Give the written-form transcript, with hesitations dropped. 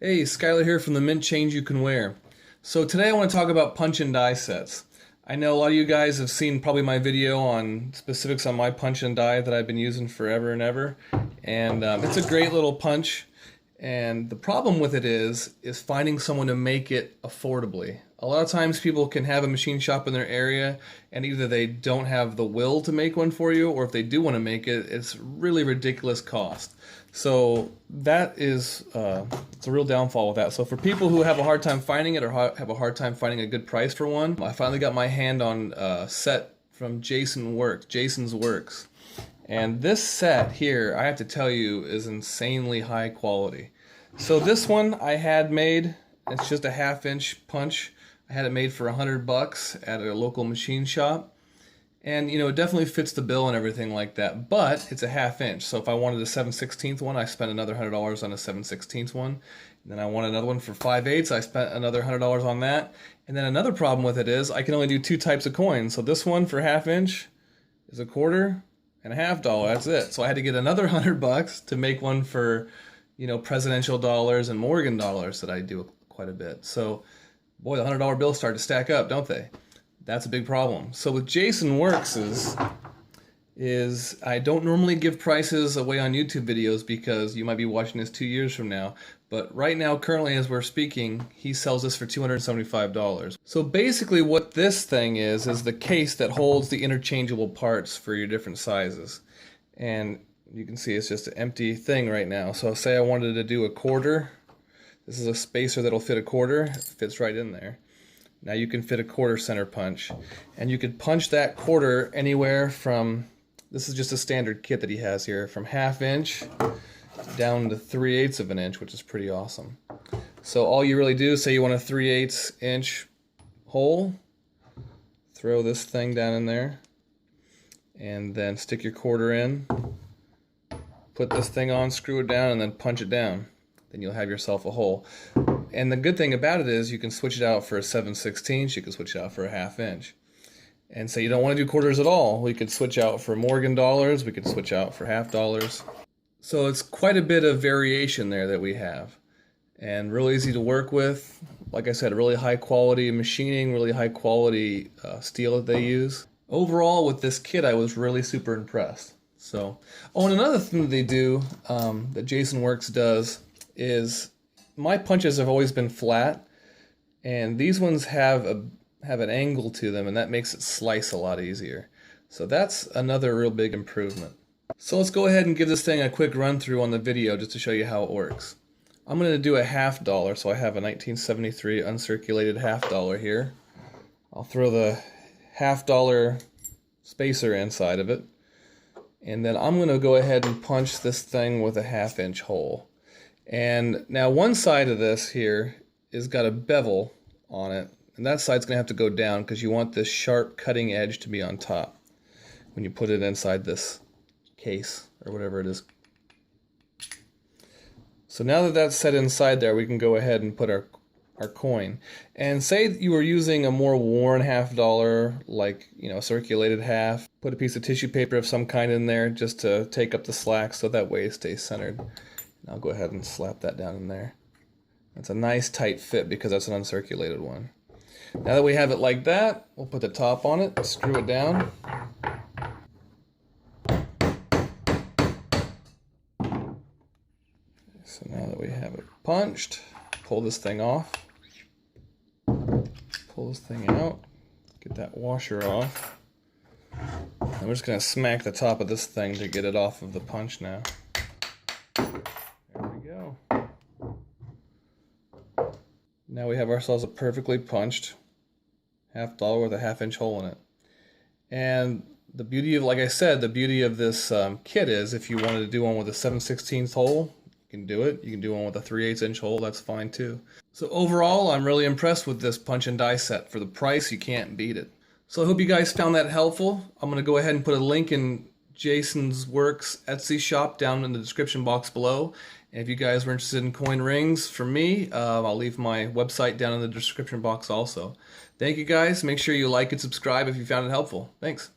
Hey, Skylar here from the Mint Change You Can Wear. So today I want to talk about punch and die sets. I know a lot of you guys have seen probably my video on specifics on my punch and die that I've been using forever and ever. And it's a great little punch. And the problem with it is finding someone to make it affordably. A lot of times people can have a machine shop in their area and either they don't have the will to make one for you, or if they do want to make it, it's really ridiculous cost. So that is it's a real downfall with that. So for people who have a hard time finding it or have a hard time finding a good price for one, I finally got my hand on a set from Jason's Works. And this set here, I have to tell you, is insanely high quality. So this one I had made, it's just a 1/2 inch punch. I had it made for $100 at a local machine shop. And you know, it definitely fits the bill and everything like that, but it's a 1/2 inch. So if I wanted a 7/16 one, I spent another $100 on a 7/16 one. And then I wanted another one for 5/8, I spent another $100 on that. And then another problem with it is I can only do 2 types of coins. So this one for 1/2 inch is a quarter and a $1/2. That's it. So I had to get another $100 to make one for, you know, presidential dollars and Morgan dollars that I do quite a bit. So boy, the $100 bills start to stack up, don't they? That's a big problem. So with Jason's Works is I don't normally give prices away on YouTube videos because you might be watching this 2 years from now. But right now, currently as we're speaking, he sells this for $275. So basically what this thing is the case that holds the interchangeable parts for your different sizes. And you can see it's just an empty thing right now. So say I wanted to do a quarter. This is a spacer that'll fit a quarter. It fits right in there. Now you can fit a quarter center punch. And you could punch that quarter anywhere from, this is just a standard kit that he has here, from 1/2 inch down to 3/8 of an inch, which is pretty awesome. So all you really do, say you want a 3/8 inch hole, throw this thing down in there, and then stick your quarter in, put this thing on, screw it down, and then punch it down. Then you'll have yourself a hole. And the good thing about it is you can switch it out for a 7/16, you can switch it out for a 1/2 inch. And say you don't want to do quarters at all, we could switch out for Morgan dollars, we could switch out for $1/2. So it's quite a bit of variation there that we have. And real easy to work with. Like I said, really high quality machining, really high quality steel that they use. Overall with this kit I was really super impressed. So, oh, and another thing that they do, that Jason's Works does, is my punches have always been flat, and these ones have an angle to them, and that makes it slice a lot easier. So that's another real big improvement. So let's go ahead and give this thing a quick run through on the video just to show you how it works. I'm going to do a $1/2, so I have a 1973 uncirculated $1/2 here. I'll throw the $1/2 spacer inside of it, and then I'm going to go ahead and punch this thing with a 1/2 inch hole. And now one side of this here is got a bevel on it, and that side's going to have to go down because you want this sharp cutting edge to be on top when you put it inside this case or whatever it is. So now that that's set inside there, we can go ahead and put our coin. And say you were using a more worn $1/2, like, you know, circulated half, put a piece of tissue paper of some kind in there just to take up the slack so that way it stays centered. I'll go ahead and slap that down in there. That's a nice tight fit because that's an uncirculated one. Now that we have it like that, we'll put the top on it, screw it down. So now that we have it punched, pull this thing off. Pull this thing out, get that washer off. And we're just going to smack the top of this thing to get it off of the punch now. Now we have ourselves a perfectly punched $1/2 with a 1/2 inch hole in it. And the beauty of, like I said, the beauty of this kit is if you wanted to do one with a 7/16 hole, you can do it. You can do one with a 3/8 inch hole, that's fine too. So overall, I'm really impressed with this punch and die set. For the price, you can't beat it. So I hope you guys found that helpful. I'm going to go ahead and put a link in Jason's Works Etsy shop down in the description box below. And if you guys were interested in coin rings from me, I'll leave my website down in the description box also. Thank you guys. Make sure you like and subscribe if you found it helpful. Thanks.